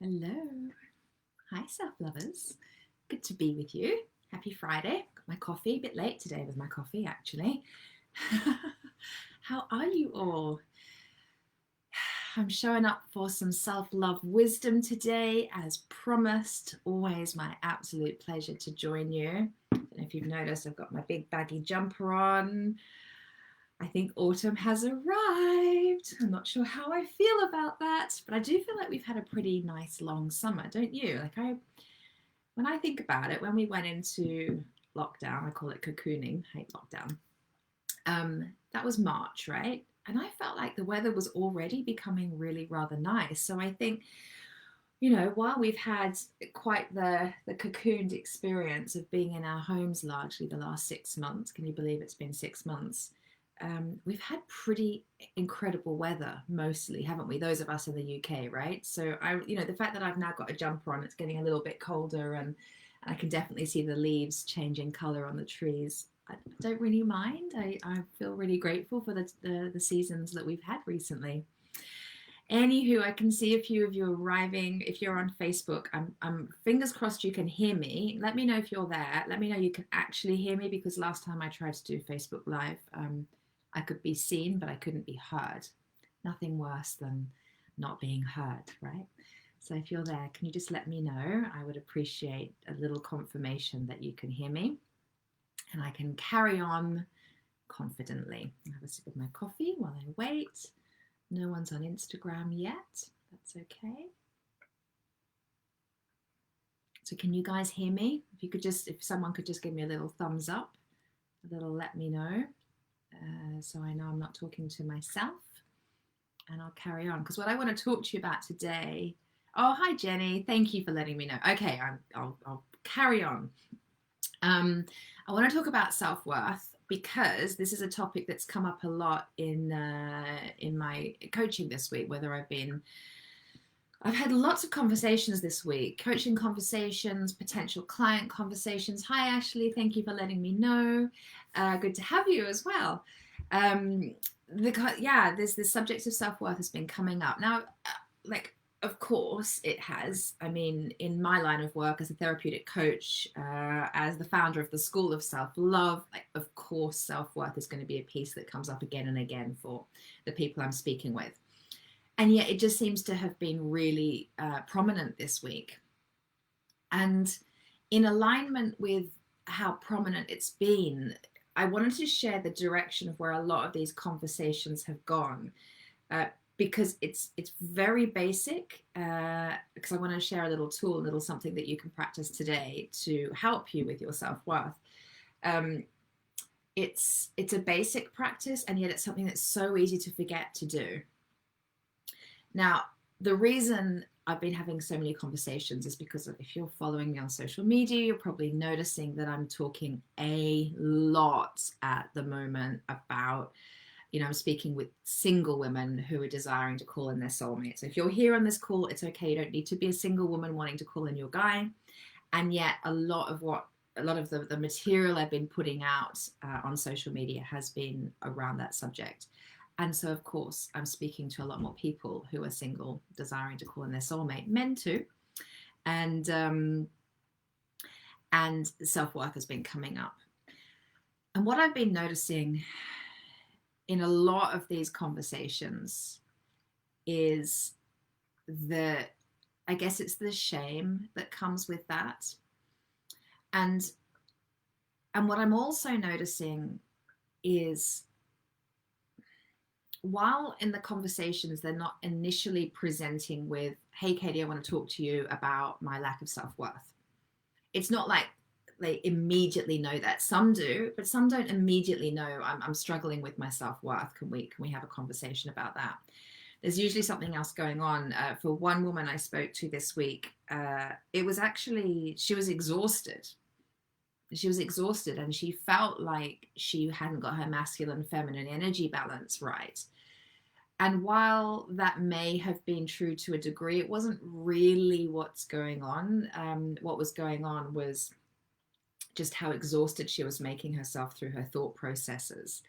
Hello. Hi, self lovers. Good to be with you. Happy Friday. Got my coffee, a bit late today with my coffee, actually. How are you all? I'm showing up for some self love wisdom today, as promised. Always my absolute pleasure to join you. I don't know if you've noticed, I've got my big baggy jumper on. I think autumn has arrived. I'm not sure how I feel about that, but I do feel like we've had a pretty nice long summer, don't you? When I think about it, when we went into lockdown, I call it cocooning, I hate lockdown. That was March, right? And I felt like the weather was already becoming really rather nice. So I think, while we've had quite the cocooned experience of being in our homes largely the last 6 months, can you believe it's been 6 months? We've had pretty incredible weather mostly, haven't we? Those of us in the UK, right? So the fact that I've now got a jumper on, it's getting a little bit colder, and I can definitely see the leaves changing color on the trees. I don't really mind. I feel really grateful for the seasons that we've had recently. Anywho, I can see a few of you arriving. If you're on Facebook, I'm fingers crossed you can hear me. Let me know if you're there. Let me know you can actually hear me, because last time I tried to do Facebook Live, I could be seen, but I couldn't be heard. Nothing worse than not being heard, right? So if you're there, can you just let me know? I would appreciate a little confirmation that you can hear me, and I can carry on confidently. I'll have a sip of my coffee while I wait. No one's on Instagram yet. That's okay. So can you guys hear me? If someone could just give me a little thumbs up, a little let me know, so I know I'm not talking to myself, and I'll carry on. Because what I want to talk to you about today. Oh, hi Jenny. Thank you for letting me know. Okay, I'll carry on. I want to talk about self-worth, because this is a topic that's come up a lot in my coaching this week. I've had lots of conversations this week, coaching conversations, potential client conversations. Hi Ashley, thank you for letting me know. Good to have you as well. There's this subject of self-worth has been coming up now. Of course it has. I mean, in my line of work as a therapeutic coach, as the founder of the School of Self-Love, of course self-worth is going to be a piece that comes up again and again for the people I'm speaking with. And yet it just seems to have been really prominent this week. And in alignment with how prominent it's been, I wanted to share the direction of where a lot of these conversations have gone. Because it's very basic, because I want to share a little tool, a little something that you can practice today to help you with your self-worth. It's a basic practice, and yet it's something that's so easy to forget to do. Now, the reason I've been having so many conversations is because if you're following me on social media, you're probably noticing that I'm talking a lot at the moment about, I'm speaking with single women who are desiring to call in their soulmate. So if you're here on this call, it's okay. You don't need to be a single woman wanting to call in your guy. And yet a lot of the material I've been putting out on social media has been around that subject. And so, of course, I'm speaking to a lot more people who are single, desiring to call in their soulmate, men too. And self-worth has been coming up. And what I've been noticing in a lot of these conversations is I guess it's the shame that comes with that. And what I'm also noticing is, while in the conversations they're not initially presenting with, hey Katie, I want to talk to you about my lack of self-worth. It's not like they immediately know that. Some do, but some don't immediately know, I'm struggling with my self-worth. Can we have a conversation about that? There's usually something else going on. For one woman I spoke to this week, it was actually, she was exhausted. And she felt like she hadn't got her masculine feminine energy balance right. And while that may have been true to a degree, it wasn't really what's going on. What was going on was just how exhausted she was making herself through her thought processes.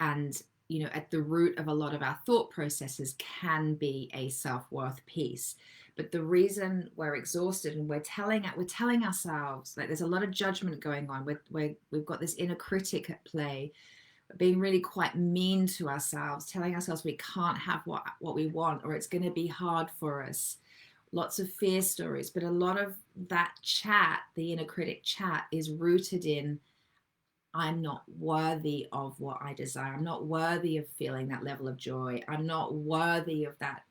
And at the root of a lot of our thought processes can be a self-worth piece. But the reason we're exhausted and we're telling ourselves, like, there's a lot of judgment going on. We've got this inner critic at play, being really quite mean to ourselves, telling ourselves we can't have what we want, or it's going to be hard for us. Lots of fear stories, but a lot of that chat, the inner critic chat, is rooted in, I'm not worthy of what I desire. I'm not worthy of feeling that level of joy. I'm not worthy of that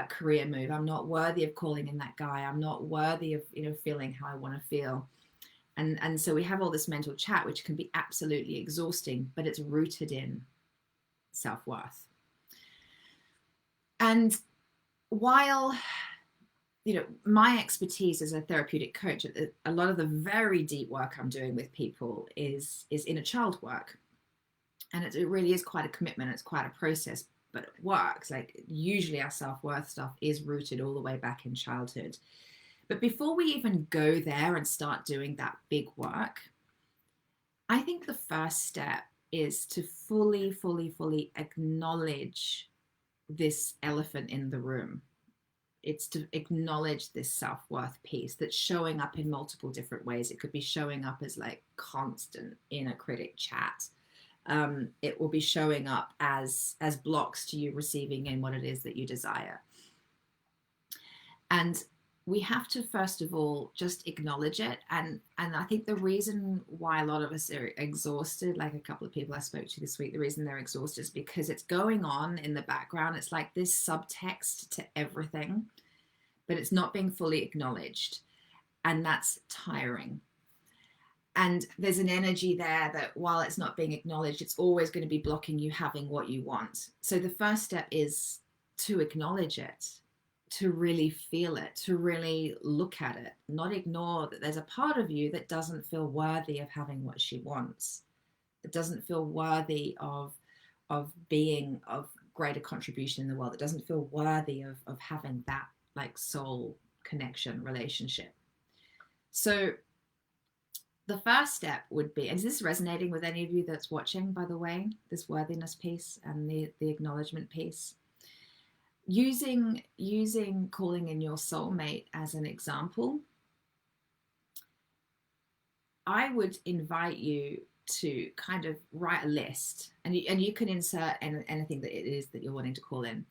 career move. I'm not worthy of calling in that guy. I'm not worthy of feeling how I want to feel. And so we have all this mental chat, which can be absolutely exhausting, but it's rooted in self-worth. And while my expertise as a therapeutic coach, a lot of the very deep work I'm doing with people is inner child work. And it really is quite a commitment. It's quite a process, but it works. Like, usually our self-worth stuff is rooted all the way back in childhood. But before we even go there and start doing that big work, I think the first step is to fully acknowledge this elephant in the room. It's to acknowledge this self-worth piece that's showing up in multiple different ways. It could be showing up as like constant inner critic chat. It will be showing up as blocks to you receiving in what it is that you desire. And we have to, first of all, just acknowledge it. And I think the reason why a lot of us are exhausted, like a couple of people I spoke to this week, the reason they're exhausted is because it's going on in the background. It's like this subtext to everything, but it's not being fully acknowledged. And that's tiring. And there's an energy there that, while it's not being acknowledged, it's always going to be blocking you having what you want. So the first step is to acknowledge it, to really feel it, to really look at it, not ignore that there's a part of you that doesn't feel worthy of having what she wants, that doesn't feel worthy of being of greater contribution in the world, that doesn't feel worthy of having that like soul connection relationship. So the first step would be, and is this resonating with any of you that's watching, by the way, this worthiness piece and the acknowledgement piece? Using calling in your soulmate as an example, I would invite you to kind of write a list, and you can insert anything that it is that you're wanting to call in.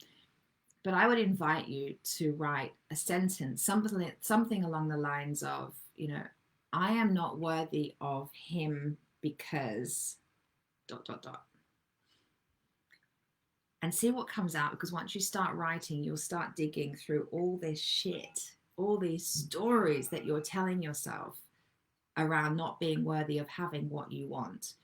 But I would invite you to write a sentence, something along the lines of, I am not worthy of him because ... And see what comes out, because once you start writing, you'll start digging through all this shit, all these stories that you're telling yourself around not being worthy of having what you want.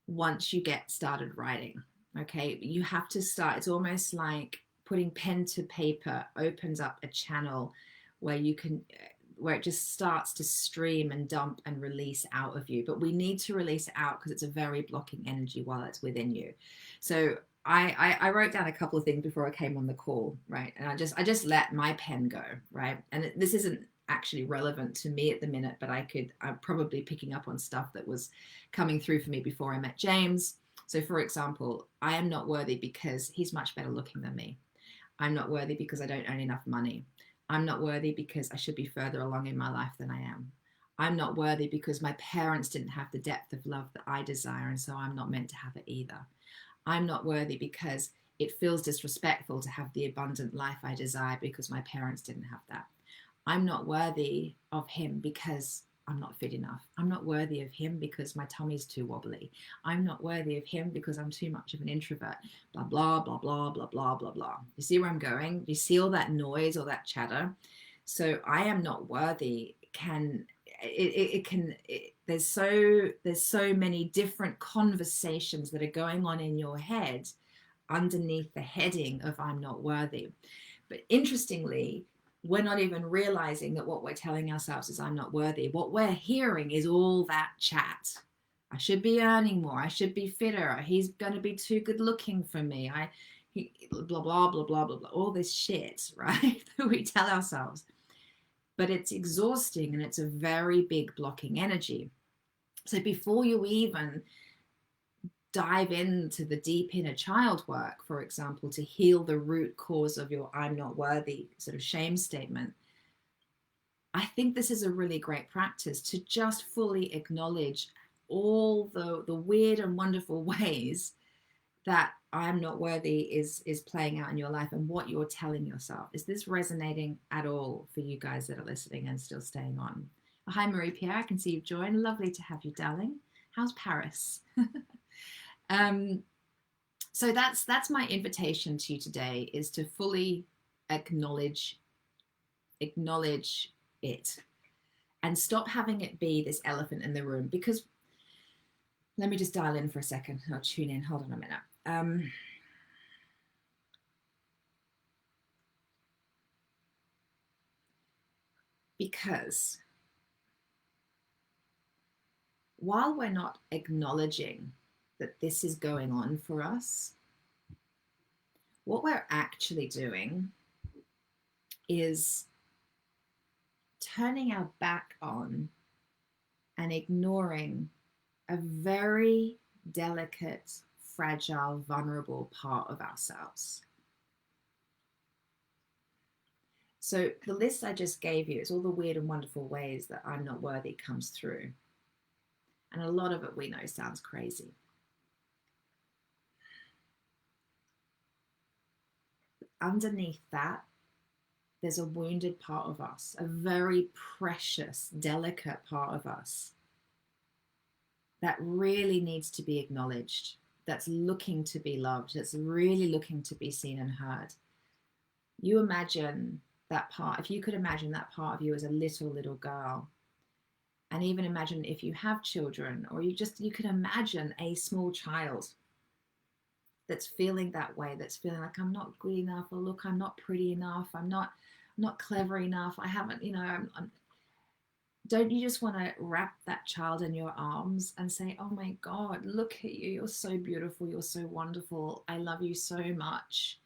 Once you get started writing, okay, you have to start. It's almost like putting pen to paper opens up a channel where it just starts to stream and dump and release out of you. But we need to release it out because it's a very blocking energy while it's within you. So I wrote down a couple of things before I came on the call, right? And I just let my pen go, right? And this isn't actually relevant to me at the minute, but I'm probably picking up on stuff that was coming through for me before I met James. So for example, I am not worthy because he's much better looking than me. I'm not worthy because I don't earn enough money. I'm not worthy because I should be further along in my life than I am. I'm not worthy because my parents didn't have the depth of love that I desire, and so I'm not meant to have it either. I'm not worthy because it feels disrespectful to have the abundant life I desire because my parents didn't have that. I'm not worthy of him because I'm not fit enough. I'm not worthy of him because my tummy's too wobbly. I'm not worthy of him because I'm too much of an introvert. Blah, blah, blah, blah, blah, blah, blah, blah. You see where I'm going? You see all that noise, all that chatter? So I am not worthy there's so many different conversations that are going on in your head underneath the heading of I'm not worthy. But interestingly, we're not even realizing that what we're telling ourselves is I'm not worthy. What we're hearing is all that chat. I should be earning more. I should be fitter. He's going to be too good looking for me. Blah, blah, blah, blah, blah, blah. All this shit, right? That we tell ourselves. But it's exhausting and it's a very big blocking energy. So before you even dive into the deep inner child work, for example, to heal the root cause of your I'm not worthy sort of shame statement, I think this is a really great practice to just fully acknowledge all the weird and wonderful ways that I'm not worthy is playing out in your life and what you're telling yourself. Is this resonating at all for you guys that are listening and still staying on? Hi, Marie Pierre. I can see you've joined. Lovely to have you, darling. How's Paris? So that's my invitation to you today, is to fully acknowledge it and stop having it be this elephant in the room. Because let me just dial in for a second. I'll tune in. Hold on a minute. Because while we're not acknowledging that this is going on for us, what we're actually doing is turning our back on and ignoring a very delicate, fragile, vulnerable part of ourselves. So the list I just gave you is all the weird and wonderful ways that I'm not worthy comes through. And a lot of it we know sounds crazy. Underneath that, there's a wounded part of us, a very precious, delicate part of us that really needs to be acknowledged, that's looking to be loved, that's really looking to be seen and heard. You imagine that part, if you could imagine that part of you as a little girl, and even imagine if you have children, or you can imagine a small child that's feeling that way, that's feeling like I'm not good enough, or look, I'm not pretty enough, I'm not clever enough, I haven't, don't you just want to wrap that child in your arms and say, oh my God, look at you, you're so beautiful, you're so wonderful, I love you so much.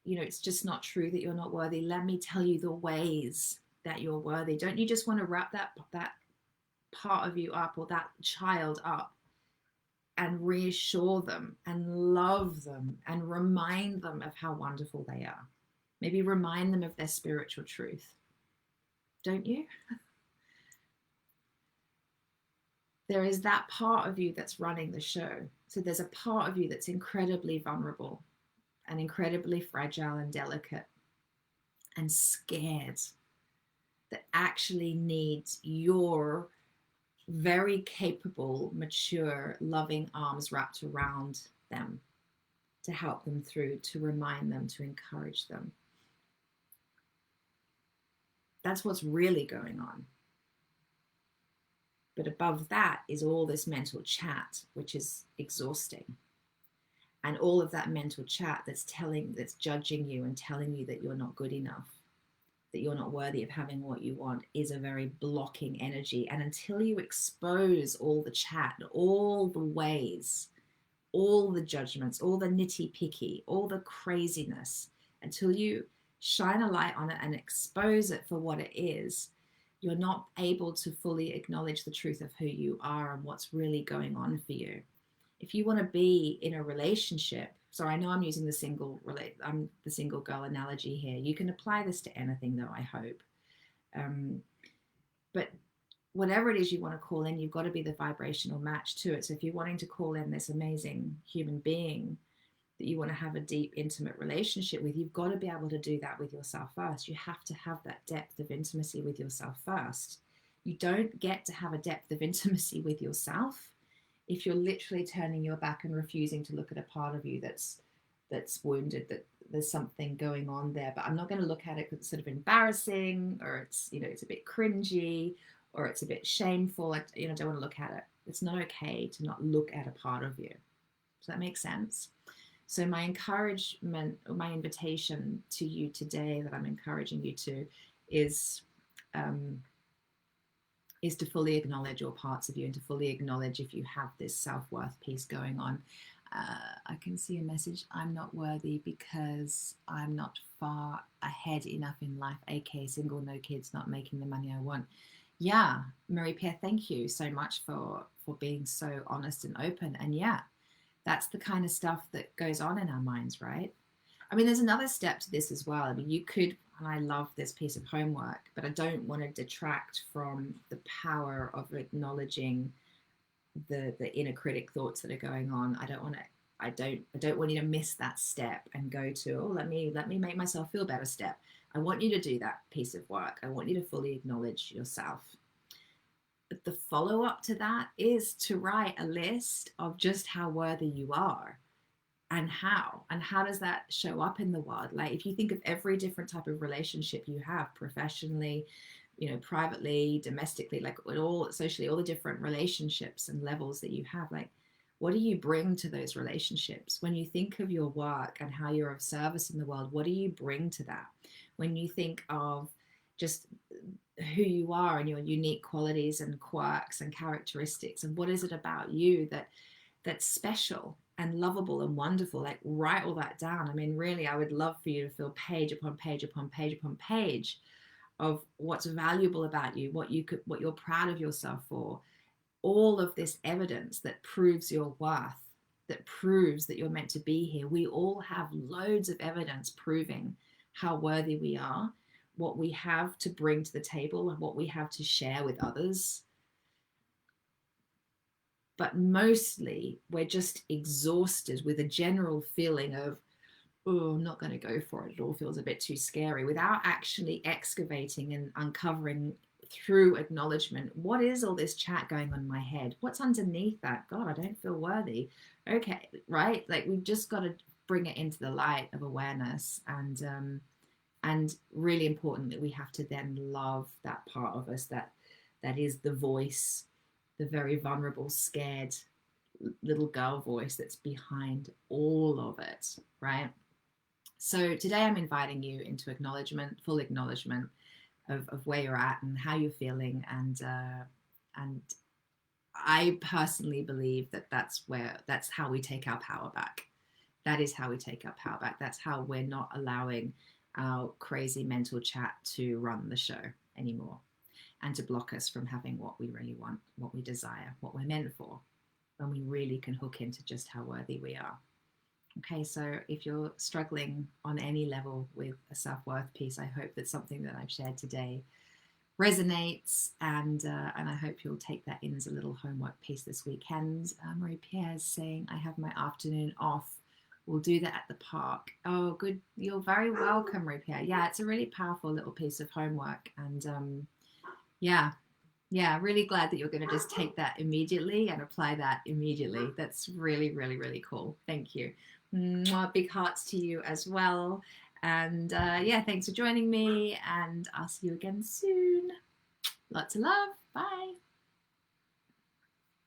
It's just not true that you're not worthy. Let me tell you the ways that you're worthy. Don't you just want to wrap that part of you up, or that child up, and reassure them and love them and remind them of how wonderful they are? Maybe remind them of their spiritual truth. Don't you? There is that part of you that's running the show. So there's a part of you that's incredibly vulnerable and incredibly fragile and delicate and scared, that actually needs your very capable, mature, loving arms wrapped around them to help them through, to remind them, to encourage them. That's what's really going on. But above that is all this mental chat, which is exhausting. And all of that mental chat that's judging you and telling you that you're not good enough, that you're not worthy of having what you want, is a very blocking energy. And until you expose all the chat, all the ways, all the judgments, all the nitty picky, all the craziness, until you shine a light on it and expose it for what it is, you're not able to fully acknowledge the truth of who you are and what's really going on for you. If you want to be in a relationship, so I know I'm using I'm the single girl analogy here. You can apply this to anything though, I hope. But whatever it is you want to call in, you've got to be the vibrational match to it. So if you're wanting to call in this amazing human being that you want to have a deep, intimate relationship with, you've got to be able to do that with yourself first. You have to have that depth of intimacy with yourself first. You don't get to have a depth of intimacy with yourself if you're literally turning your back and refusing to look at a part of you that's wounded, that there's something going on there. But I'm not going to look at it because it's sort of embarrassing, or it's a bit cringy, or it's a bit shameful. I don't want to look at it. It's not okay to not look at a part of you. Does that make sense? So my encouragement, or my invitation to you today, that I'm encouraging you to, is to fully acknowledge all parts of you, and to fully acknowledge if you have this self-worth piece going on. I can see a message, I'm not worthy because I'm not far ahead enough in life, aka single, no kids, not making the money I want. Yeah, Marie Pierre, thank you so much for being so honest and open. And yeah, That's the kind of stuff that goes on in our minds, right? I mean, there's another step to this as well. I mean, you could, and I love this piece of homework, but I don't want to detract from the power of acknowledging the inner critic thoughts that are going on. I don't want you to miss that step and go to, oh, let me make myself feel better step. I want you to do that piece of work. I want you to fully acknowledge yourself. But the follow up to that is to write a list of just how worthy you are, and how does that show up in the world. Like, if you think of every different type of relationship you have, professionally, privately, domestically, like all socially, all the different relationships and levels that you have, like, what do you bring to those relationships? When you think of your work and how you're of service in the world, what do you bring to that? When you think of just who you are and your unique qualities and quirks and characteristics, and what is it about you that's special and lovable and wonderful, like, write all that down. I mean, really, I would love for you to feel page upon page upon page upon page of what's valuable about you, what you're proud of yourself for, all of this evidence that proves your worth, that proves that you're meant to be here. We all have loads of evidence proving how worthy we are, what we have to bring to the table, and what we have to share with others. But mostly we're just exhausted with a general feeling of, oh, I'm not going to go for it. It all feels a bit too scary, without actually excavating and uncovering through acknowledgement, what is all this chat going on in my head? What's underneath that? God, I don't feel worthy. Okay, right? Like, we've just got to bring it into the light of awareness, and really importantly, we have to then love that part of us that is the voice, the very vulnerable, scared little girl voice that's behind all of it, right? So today I'm inviting you into acknowledgement, full acknowledgement of where you're at and how you're feeling, and I personally believe that that's how we take our power back. That is how we take our power back. That's how we're not allowing our crazy mental chat to run the show anymore, and to block us from having what we really want, what we desire, what we're meant for, when we really can hook into just how worthy we are. Okay, so if you're struggling on any level with a self-worth piece, I hope that something that I've shared today resonates, and I hope you'll take that in as a little homework piece this weekend. Marie Pierre's saying, I have my afternoon off. We'll do that at the park. Oh, good. You're very welcome, Marie Pierre. Yeah, it's a really powerful little piece of homework, and yeah, really glad that you're going to just take that immediately and apply that immediately. That's really, really, really cool. Thank you. Mwah, big hearts to you as well. And yeah, thanks for joining me, and I'll see you again soon. Lots of love. Bye.